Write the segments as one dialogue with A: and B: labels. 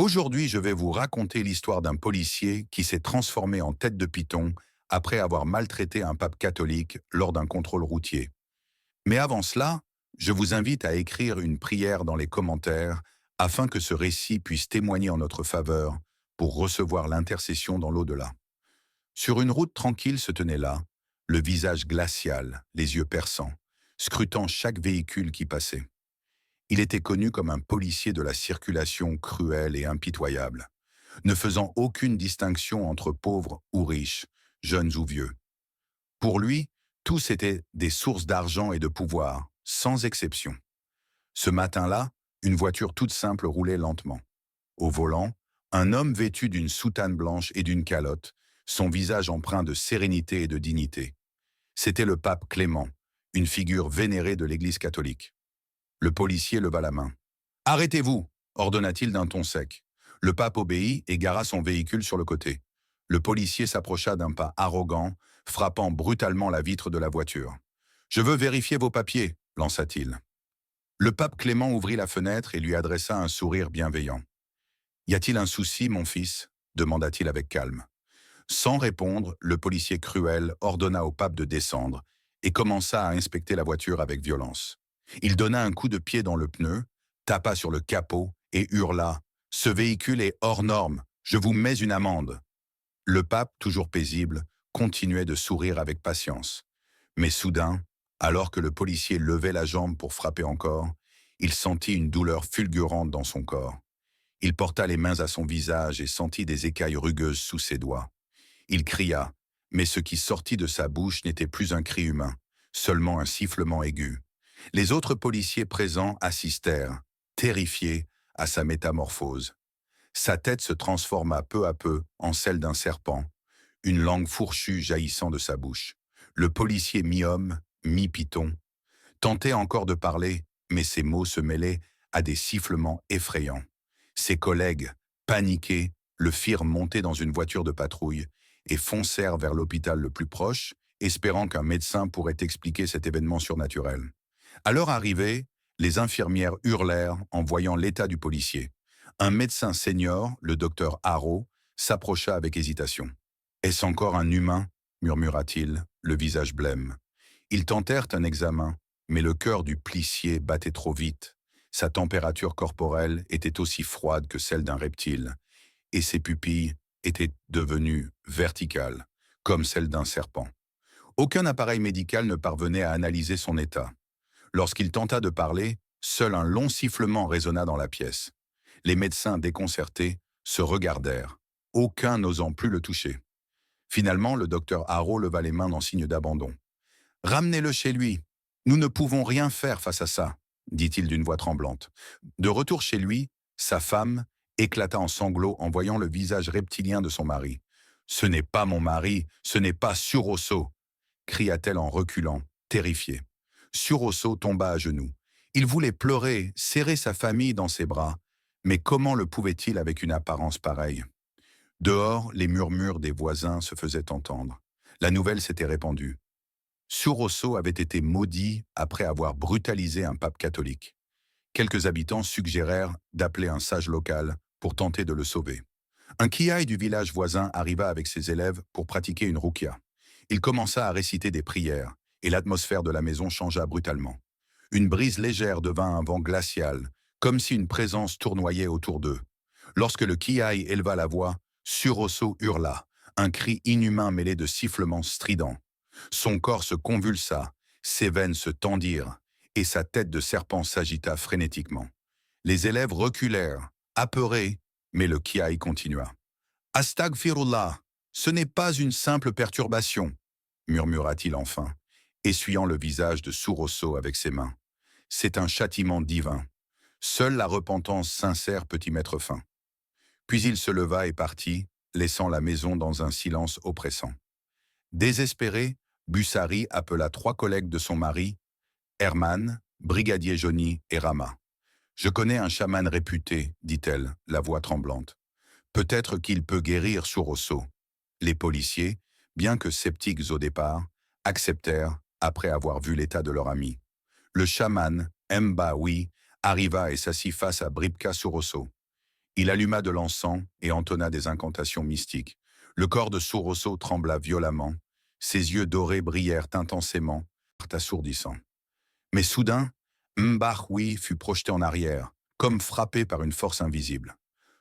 A: Aujourd'hui, je vais vous raconter l'histoire d'un policier qui s'est transformé en tête de python après avoir maltraité un pape catholique lors d'un contrôle routier. Mais avant cela, je vous invite à écrire une prière dans les commentaires afin que ce récit puisse témoigner en notre faveur pour recevoir l'intercession dans l'au-delà. Sur une route tranquille se tenait là, le visage glacial, les yeux perçants, scrutant chaque véhicule qui passait. Il était connu comme un policier de la circulation cruel et impitoyable, ne faisant aucune distinction entre pauvres ou riches, jeunes ou vieux. Pour lui, tous étaient des sources d'argent et de pouvoir, sans exception. Ce matin-là, une voiture toute simple roulait lentement. Au volant, un homme vêtu d'une soutane blanche et d'une calotte, son visage empreint de sérénité et de dignité. C'était le pape Clément, une figure vénérée de l'Église catholique. Le policier leva la main. « Arrêtez-vous » ordonna-t-il d'un ton sec. Le pape obéit et gara son véhicule sur le côté. Le policier s'approcha d'un pas arrogant, frappant brutalement la vitre de la voiture. « Je veux vérifier vos papiers » lança-t-il. Le pape Clément ouvrit la fenêtre et lui adressa un sourire bienveillant. « Y a-t-il un souci, mon fils » demanda-t-il avec calme. Sans répondre, le policier cruel ordonna au pape de descendre et commença à inspecter la voiture avec violence. Il donna un coup de pied dans le pneu, tapa sur le capot et hurla « Ce véhicule est hors norme, je vous mets une amende !» Le pape, toujours paisible, continuait de sourire avec patience. Mais soudain, alors que le policier levait la jambe pour frapper encore, il sentit une douleur fulgurante dans son corps. Il porta les mains à son visage et sentit des écailles rugueuses sous ses doigts. Il cria, mais ce qui sortit de sa bouche n'était plus un cri humain, seulement un sifflement aigu. Les autres policiers présents assistèrent, terrifiés, à sa métamorphose. Sa tête se transforma peu à peu en celle d'un serpent, une langue fourchue jaillissant de sa bouche. Le policier mi-homme, mi-python, tentait encore de parler, mais ses mots se mêlaient à des sifflements effrayants. Ses collègues, paniqués, le firent monter dans une voiture de patrouille et foncèrent vers l'hôpital le plus proche, espérant qu'un médecin pourrait expliquer cet événement surnaturel. À leur arrivée, les infirmières hurlèrent en voyant l'état du policier. Un médecin senior, le docteur Haro, s'approcha avec hésitation. « Est-ce encore un humain ?» murmura-t-il, le visage blême. Ils tentèrent un examen, mais le cœur du policier battait trop vite. Sa température corporelle était aussi froide que celle d'un reptile, et ses pupilles étaient devenues verticales, comme celles d'un serpent. Aucun appareil médical ne parvenait à analyser son état. Lorsqu'il tenta de parler, seul un long sifflement résonna dans la pièce. Les médecins déconcertés se regardèrent, aucun n'osant plus le toucher. Finalement, le docteur Haro leva les mains en signe d'abandon. « Ramenez-le chez lui. Nous ne pouvons rien faire face à ça, » dit-il d'une voix tremblante. De retour chez lui, sa femme éclata en sanglots en voyant le visage reptilien de son mari. « Ce n'est pas mon mari, ce n'est pas Surosso !» cria-t-elle en reculant, terrifiée. Surosso tomba à genoux. Il voulait pleurer, serrer sa famille dans ses bras. Mais comment le pouvait-il avec une apparence pareille? Dehors, les murmures des voisins se faisaient entendre. La nouvelle s'était répandue. Surosso avait été maudit après avoir brutalisé un pape catholique. Quelques habitants suggérèrent d'appeler un sage local pour tenter de le sauver. Un kiaï du village voisin arriva avec ses élèves pour pratiquer une ruqya. Il commença à réciter des prières, et l'atmosphère de la maison changea brutalement. Une brise légère devint un vent glacial, comme si une présence tournoyait autour d'eux. Lorsque le kiaï éleva la voix, Surosso hurla, un cri inhumain mêlé de sifflements stridents. Son corps se convulsa, ses veines se tendirent, et sa tête de serpent s'agita frénétiquement. Les élèves reculèrent, apeurés, mais le kiaï continua. « Astagfirullah, ce n'est pas une simple perturbation » murmura-t-il enfin, essuyant le visage de Surosso avec ses mains. « C'est un châtiment divin. Seule la repentance sincère peut y mettre fin. » Puis il se leva et partit, laissant la maison dans un silence oppressant. Désespéré, Bussari appela 3 collègues de son mari, Herman, Brigadier Johnny et Rama. « Je connais un chaman réputé, dit-elle, la voix tremblante. Peut-être qu'il peut guérir Surosso. » Les policiers, bien que sceptiques au départ, acceptèrent après avoir vu l'état de leur ami. Le chaman, Mbaoui, arriva et s'assit face à Bribka Surosso. Il alluma de l'encens et entonna des incantations mystiques. Le corps de Soroso trembla violemment, ses yeux dorés brillèrent intensément, assourdissant. Mais soudain, Mbahui fut projeté en arrière, comme frappé par une force invisible.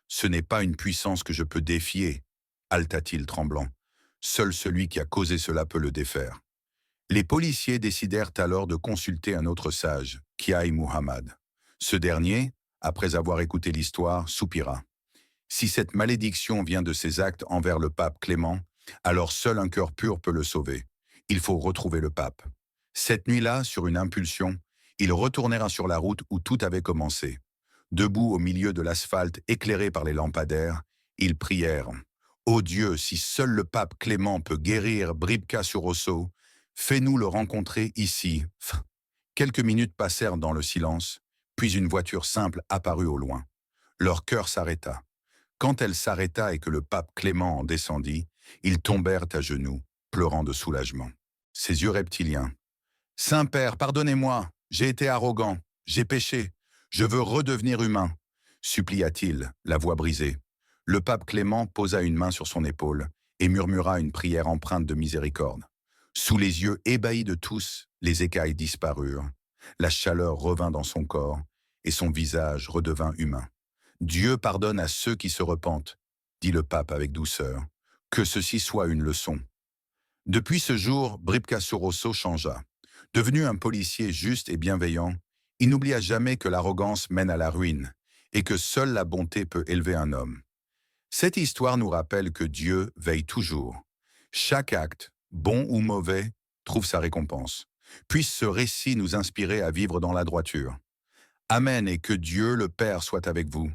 A: Ce n'est pas une puissance que je peux défier, halta-t-il tremblant. Seul celui qui a causé cela peut le défaire. Les policiers décidèrent alors de consulter un autre sage, Kiai Muhammad. Ce dernier, après avoir écouté l'histoire, soupira. Si cette malédiction vient de ses actes envers le pape Clément, alors seul un cœur pur peut le sauver. Il faut retrouver le pape. Cette nuit-là, sur une impulsion, ils retournèrent sur la route où tout avait commencé. Debout au milieu de l'asphalte éclairé par les lampadaires, ils prièrent. Ô Dieu, si seul le pape Clément peut guérir Bribka sur Osso, fais-nous le rencontrer ici. Quelques minutes passèrent dans le silence, puis une voiture simple apparut au loin. Leur cœur s'arrêta. Quand elle s'arrêta et que le pape Clément en descendit, ils tombèrent à genoux, pleurant de soulagement. Ses yeux reptiliens. « Saint-Père, pardonnez-moi, j'ai été arrogant, j'ai péché, je veux redevenir humain », supplia-t-il, la voix brisée. Le pape Clément posa une main sur son épaule et murmura une prière empreinte de miséricorde. Sous les yeux ébahis de tous, les écailles disparurent. La chaleur revint dans son corps et son visage redevint humain. « Dieu pardonne à ceux qui se repentent », dit le pape avec douceur. « Que ceci soit une leçon. » Depuis ce jour, Bribka Sorosso changea. Devenu un policier juste et bienveillant, il n'oublia jamais que l'arrogance mène à la ruine et que seule la bonté peut élever un homme. Cette histoire nous rappelle que Dieu veille toujours. Chaque acte, bon ou mauvais, trouve sa récompense. Puisse ce récit nous inspirer à vivre dans la droiture. Amen et que Dieu le Père soit avec vous.